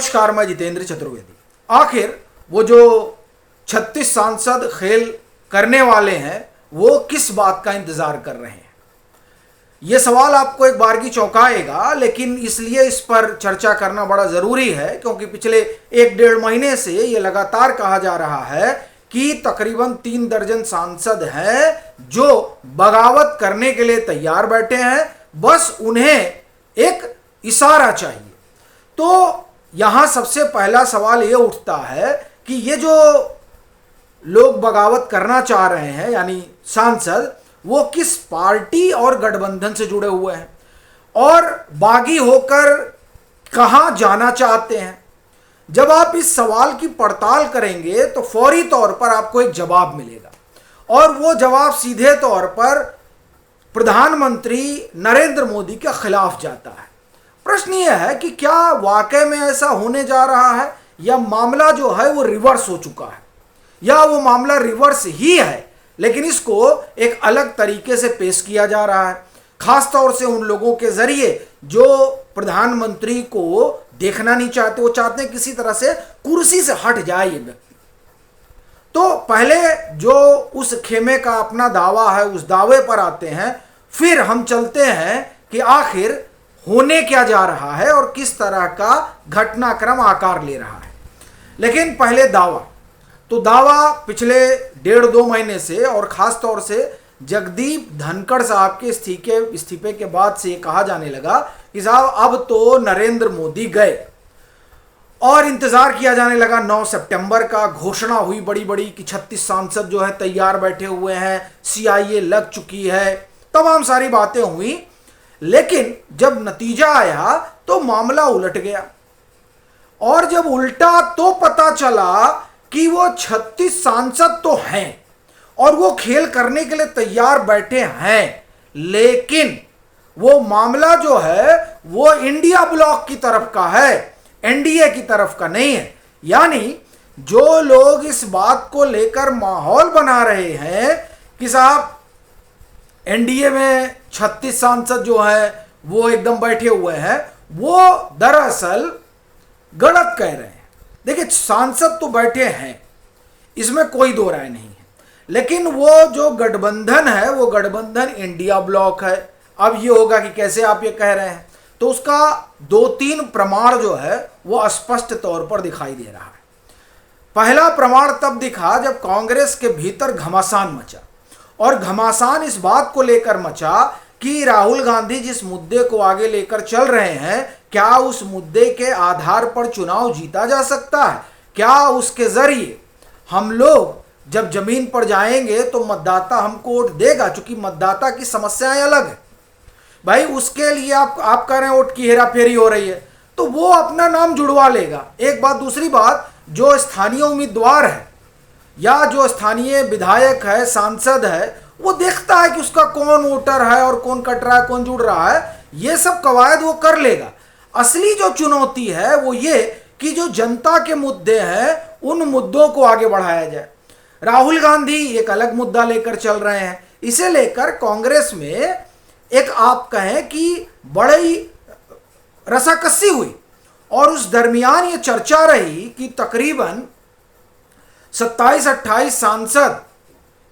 नमस्कार, मैं जितेंद्र चतुर्वेदी। आखिर वो जो 36 सांसद खेल करने वाले हैं वो किस बात का इंतजार कर रहे हैं, ये सवाल आपको एक बार की चौंकाएगा। लेकिन इसलिए इस पर चर्चा करना बड़ा जरूरी है क्योंकि पिछले 1-1.5 महीने से ये लगातार कहा जा रहा है कि तकरीबन 3 दर्जन सांसद हैं जो बगावत करने के लिए तैयार बैठे हैं, बस उन्हें एक इशारा चाहिए। तो यहां सबसे पहला सवाल ये उठता है कि ये जो लोग बगावत करना चाह रहे हैं यानी सांसद, वो किस पार्टी और गठबंधन से जुड़े हुए हैं और बागी होकर कहां जाना चाहते हैं। जब आप इस सवाल की पड़ताल करेंगे तो फौरी तौर पर आपको एक जवाब मिलेगा और वो जवाब सीधे तौर पर प्रधानमंत्री नरेंद्र मोदी के खिलाफ जाता है। प्रश्न यह है कि क्या वाकई में ऐसा होने जा रहा है या मामला जो है वो रिवर्स हो चुका है, या वो मामला रिवर्स ही है लेकिन इसको एक अलग तरीके से पेश किया जा रहा है, खासतौर से उन लोगों के जरिए जो प्रधानमंत्री को देखना नहीं चाहते। वो चाहते हैं किसी तरह से कुर्सी से हट जाए ये व्यक्ति। तो पहले जो उस खेमे का अपना दावा है उस दावे पर आते हैं, फिर हम चलते हैं कि आखिर होने क्या जा रहा है और किस तरह का घटनाक्रम आकार ले रहा है। लेकिन पहले दावा, तो दावा पिछले 1.5-2 महीने से और खास तौर से जगदीप धनखड़ साहब के इस्तीफे के बाद से ये कहा जाने लगा कि साहब अब तो नरेंद्र मोदी गए, और इंतजार किया जाने लगा 9 सितंबर का। घोषणा हुई बड़ी बड़ी कि 36 सांसद जो है तैयार बैठे हुए हैं, CIA लग चुकी है, तमाम सारी बातें हुई। लेकिन जब नतीजा आया तो मामला उलट गया, और जब उल्टा तो पता चला कि वो 36 सांसद तो हैं और वो खेल करने के लिए तैयार बैठे हैं, लेकिन वो मामला जो है वो इंडिया ब्लॉक की तरफ का है, NDA की तरफ का नहीं है। यानी जो लोग इस बात को लेकर माहौल बना रहे हैं कि साहब NDA में 36 सांसद जो है वो एकदम बैठे हुए हैं, वो दरअसल गलत कह रहे हैं। देखिए, सांसद तो बैठे हैं, इसमें कोई दो राय नहीं है, लेकिन वो जो गठबंधन है वो गठबंधन इंडिया ब्लॉक है। अब ये होगा कि कैसे आप ये कह रहे हैं, तो उसका 2-3 प्रमाण जो है वो स्पष्ट तौर पर दिखाई दे रहा है। पहला प्रमाण तब दिखा जब कांग्रेस के भीतर घमासान मचा, और घमासान इस बात को लेकर मचा कि राहुल गांधी जिस मुद्दे को आगे लेकर चल रहे हैं, क्या उस मुद्दे के आधार पर चुनाव जीता जा सकता है, क्या उसके जरिए हम लोग जब जमीन पर जाएंगे तो मतदाता हमको वोट देगा। चूंकि मतदाता की समस्याएं अलग है भाई, उसके लिए आप कह रहे हैं वोट की हेराफेरी हो रही है, तो वो अपना नाम जुड़वा लेगा, एक बात। दूसरी बात, जो स्थानीय उम्मीदवार है या जो स्थानीय विधायक है, सांसद है, वो देखता है कि उसका कौन वोटर है और कौन कट रहा है, कौन जुड़ रहा है, ये सब कवायद वो कर लेगा। असली जो चुनौती है वो ये कि जो जनता के मुद्दे हैं उन मुद्दों को आगे बढ़ाया जाए। राहुल गांधी एक अलग मुद्दा लेकर चल रहे हैं, इसे लेकर कांग्रेस में एक आप कहें कि बड़ी रसाकसी हुई, और उस दरमियान ये चर्चा रही कि तकरीबन 27-28 सांसद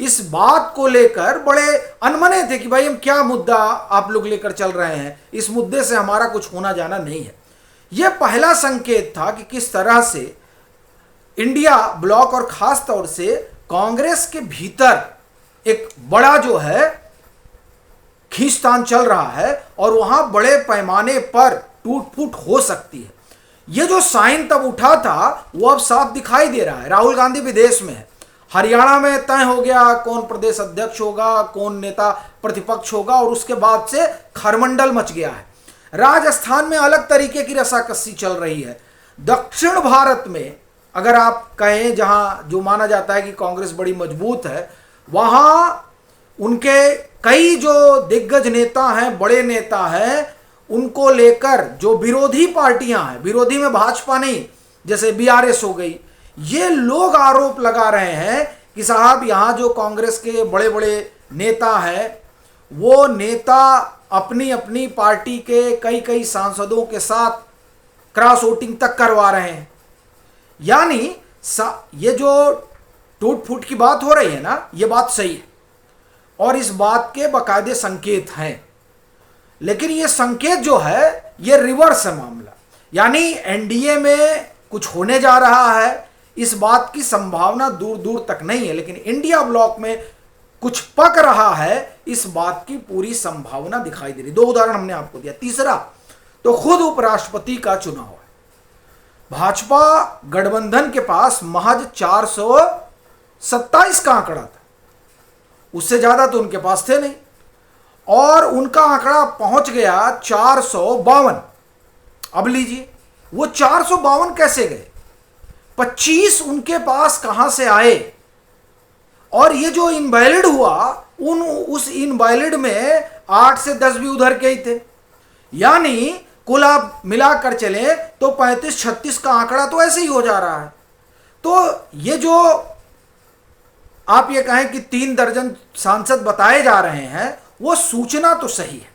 इस बात को लेकर बड़े अनमने थे कि भाई हम क्या मुद्दा आप लोग लेकर चल रहे हैं, इस मुद्दे से हमारा कुछ होना जाना नहीं है। यह पहला संकेत था कि किस तरह से इंडिया ब्लॉक और खास तौर से कांग्रेस के भीतर एक बड़ा जो है खींचतान चल रहा है और वहां बड़े पैमाने पर टूट फूट हो सकती है। यह जो साइन तब उठा था वो अब साफ दिखाई दे रहा है। राहुल गांधी विदेश में है, हरियाणा में तय हो गया कौन प्रदेश अध्यक्ष होगा, कौन नेता प्रतिपक्ष होगा, और उसके बाद से खरमंडल मच गया है। राजस्थान में अलग तरीके की रसाकसी चल रही है। दक्षिण भारत में अगर आप कहें जहां जो माना जाता है कि कांग्रेस बड़ी मजबूत है, वहां उनके कई जो दिग्गज नेता हैं, बड़े नेता हैं, उनको लेकर जो विरोधी पार्टियां हैं, विरोधी में भाजपा नहीं, जैसे BRS हो गई, ये लोग आरोप लगा रहे हैं कि साहब यहां जो कांग्रेस के बड़े बड़े नेता हैं वो नेता अपनी अपनी पार्टी के कई कई सांसदों के साथ क्रॉस वोटिंग तक करवा रहे हैं। यानी ये जो टूट फूट की बात हो रही है ना, ये बात सही है और इस बात के बाकायदे संकेत हैं। लेकिन ये संकेत जो है ये रिवर्स है मामला, यानी एनडीए में कुछ होने जा रहा है इस बात की संभावना दूर दूर तक नहीं है, लेकिन इंडिया ब्लॉक में कुछ पक रहा है इस बात की पूरी संभावना दिखाई दे रही। 2 उदाहरण हमने आपको दिया। तीसरा तो खुद उपराष्ट्रपति का चुनाव है। भाजपा गठबंधन के पास महज 427 का आंकड़ा था, उससे ज्यादा तो उनके पास थे नहीं, और उनका आंकड़ा पहुंच गया 452। अब लीजिए वो 452 कैसे गए, 25 उनके पास कहां से आए, और ये जो इनवैलिड हुआ उस इनवैलिड में 8 से 10 भी उधर के ही थे। यानी कुल आप मिलाकर चले तो 35-36 का आंकड़ा तो ऐसे ही हो जा रहा है। तो ये जो आप ये कहें कि 3 दर्जन सांसद बताए जा रहे हैं वो सूचना तो सही है,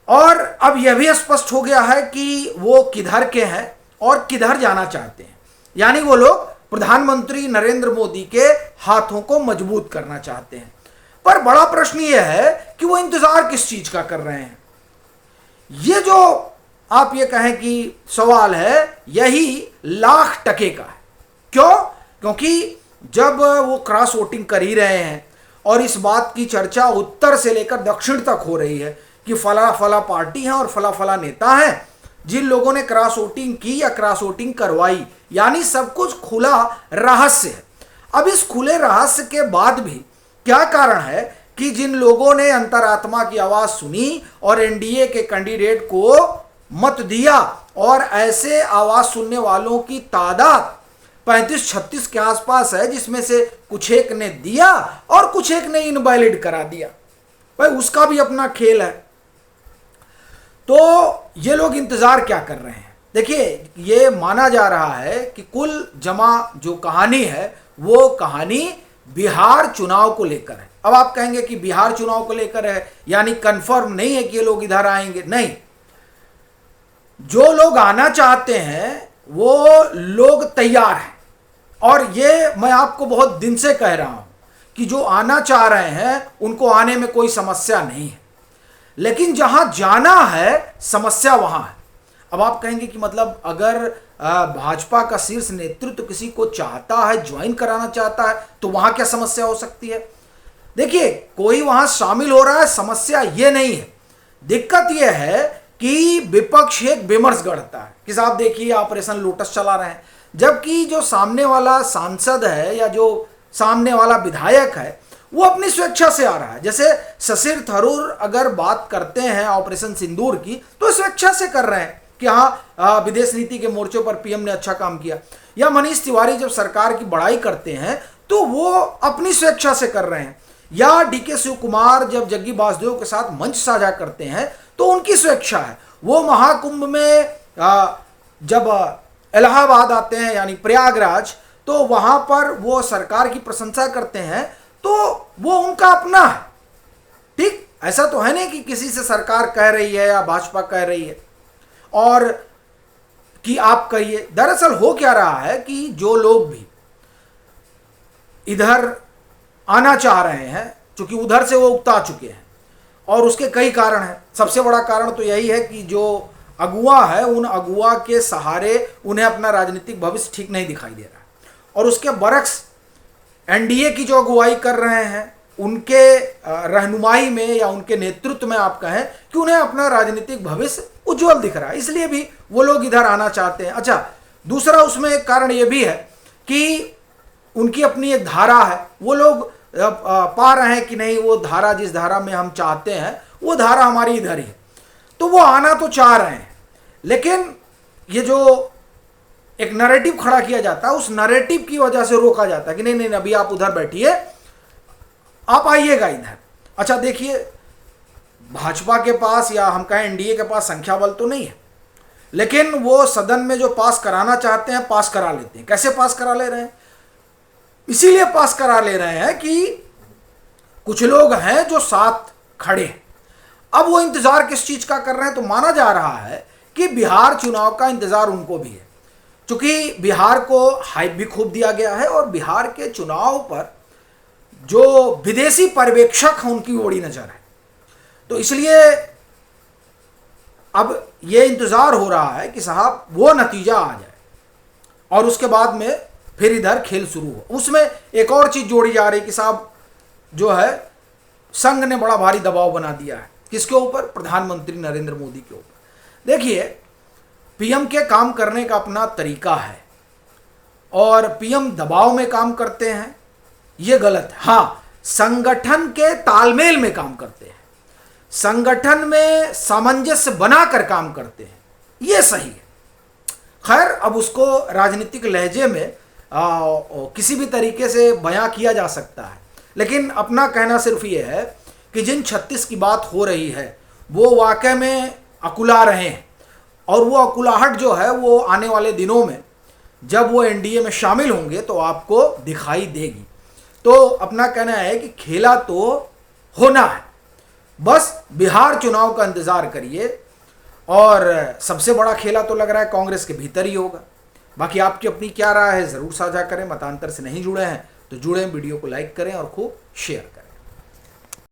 और अब यह भी स्पष्ट हो गया है कि वो किधर के हैं और किधर जाना चाहते हैं। यानी वो लोग प्रधानमंत्री नरेंद्र मोदी के हाथों को मजबूत करना चाहते हैं। पर बड़ा प्रश्न यह है कि वो इंतजार किस चीज का कर रहे हैं। ये जो आप ये कहें कि सवाल है यही लाख टके का है। क्यों? क्योंकि जब वो क्रॉस वोटिंग कर ही रहे हैं और इस बात की चर्चा उत्तर से लेकर दक्षिण तक हो रही है कि फला फला पार्टी है और फला फला नेता है जिन लोगों ने क्रॉस वोटिंग की या क्रॉस वोटिंग करवाई, यानी सब कुछ खुला रहस्य है। अब इस खुले रहस्य के बाद भी क्या कारण है कि जिन लोगों ने अंतरात्मा की आवाज सुनी और एनडीए के कैंडिडेट को मत दिया, और ऐसे आवाज सुनने वालों की तादाद 35-36 के आसपास है, जिसमें से कुछ एक ने दिया और कुछ एक ने इनवैलिड करा दिया, भाई उसका भी अपना खेल है। तो ये लोग इंतजार क्या कर रहे हैं? देखिए, ये माना जा रहा है कि कुल जमा जो कहानी है वो कहानी बिहार चुनाव को लेकर है। अब आप कहेंगे कि बिहार चुनाव को लेकर है, यानी कंफर्म नहीं है कि ये लोग इधर आएंगे। नहीं, जो लोग आना चाहते हैं वो लोग तैयार हैं, और ये मैं आपको बहुत दिन से कह रहा हूं कि जो आना चाह रहे हैं उनको आने में कोई समस्या नहीं है, लेकिन जहां जाना है समस्या वहां है। अब आप कहेंगे कि मतलब अगर भाजपा का शीर्ष नेतृत्व किसी को चाहता है, ज्वाइन कराना चाहता है, तो वहां क्या समस्या हो सकती है? देखिए, कोई वहां शामिल हो रहा है, समस्या ये नहीं है। दिक्कत यह है कि विपक्ष एक विमर्श गढ़ता है कि साहब देखिए ऑपरेशन लोटस चला रहे हैं, जबकि जो सामने वाला सांसद है या जो सामने वाला विधायक है वो अपनी स्वेच्छा से आ रहा है। जैसे शशिर थरूर अगर बात करते हैं ऑपरेशन सिंदूर की तो स्वेच्छा से कर रहे हैं कि हाँ विदेश नीति के मोर्चों पर पीएम ने अच्छा काम किया, या मनीष तिवारी जब सरकार की बड़ाई करते हैं तो वो अपनी स्वेच्छा से कर रहे हैं, या डीके शिव कुमार जब जग्गी वासुदेव के साथ मंच साझा करते हैं तो उनकी स्वेच्छा है। वो महाकुंभ में जब इलाहाबाद आते हैं यानी प्रयागराज, तो वहां पर वो सरकार की प्रशंसा करते हैं, तो वो उनका अपना है। ठीक, ऐसा तो है नहीं कि किसी से सरकार कह रही है या भाजपा कह रही है और कि आप कहिए। दरअसल हो क्या रहा है कि जो लोग भी इधर आना चाह रहे हैं, क्योंकि उधर से वो उकता चुके हैं, और उसके कई कारण हैं। सबसे बड़ा कारण तो यही है कि जो अगुआ है उन अगुआ के सहारे उन्हें अपना राजनीतिक भविष्य ठीक नहीं दिखाई दे रहा, और उसके बरक्स एनडीए की जो अगुवाई कर रहे हैं उनके रहनुमाई में या उनके नेतृत्व में आप कहें कि उन्हें अपना राजनीतिक भविष्य उज्जवल दिख रहा है, इसलिए भी वो लोग इधर आना चाहते हैं। अच्छा, दूसरा उसमें एक कारण ये भी है कि उनकी अपनी एक धारा है, वो लोग पा रहे हैं कि नहीं वो धारा जिस धारा में हम चाहते हैं वो धारा हमारी इधर ही है, तो वो आना तो चाह रहे हैं। लेकिन ये जो एक नैरेटिव खड़ा किया जाता है उस नैरेटिव की वजह से रोका जाता है कि नहीं नहीं अभी आप उधर बैठिए, आप आइएगा इधर। अच्छा देखिए, भाजपा के पास या हम कहें एनडीए के पास संख्या बल तो नहीं है, लेकिन वो सदन में जो पास कराना चाहते हैं पास करा लेते हैं। कैसे पास करा ले रहे हैं? इसीलिए पास करा ले रहे हैं कि कुछ लोग हैं जो साथ खड़े हैं। अब वो इंतजार किस चीज का कर रहे हैं? तो माना जा रहा है कि बिहार चुनाव का इंतजार उनको भी है, क्योंकि बिहार को हाइप भी खूब दिया गया है और बिहार के चुनाव पर जो विदेशी पर्यवेक्षक हैं उनकी बड़ी नजर है। तो इसलिए अब ये इंतजार हो रहा है कि साहब वो नतीजा आ जाए और उसके बाद में फिर इधर खेल शुरू हो। उसमें एक और चीज जोड़ी जा रही है कि साहब जो है संघ ने बड़ा भारी दबाव बना दिया है किसके ऊपर, प्रधानमंत्री नरेंद्र मोदी के ऊपर। देखिए पीएम के काम करने का अपना तरीका है और पीएम दबाव में काम करते हैं, ये गलत है। हाँ, संगठन के तालमेल में काम करते हैं, संगठन में सामंजस्य बनाकर काम करते हैं, ये सही है। खैर अब उसको राजनीतिक लहजे में किसी भी तरीके से बयां किया जा सकता है, लेकिन अपना कहना सिर्फ ये है कि जिन 36 की बात हो रही है वो वाकई में अकुला रहे हैं और वो अकुलाहट जो है वो आने वाले दिनों में जब वो एनडीए में शामिल होंगे तो आपको दिखाई देगी। तो अपना कहना है कि खेला तो होना है, बस बिहार चुनाव का इंतजार करिए और सबसे बड़ा खेला तो लग रहा है कांग्रेस के भीतर ही होगा। बाकी आपकी अपनी क्या राय है ज़रूर साझा करें। मतांतर से नहीं जुड़े हैं तो जुड़ें, वीडियो को लाइक करें और खूब शेयर करें।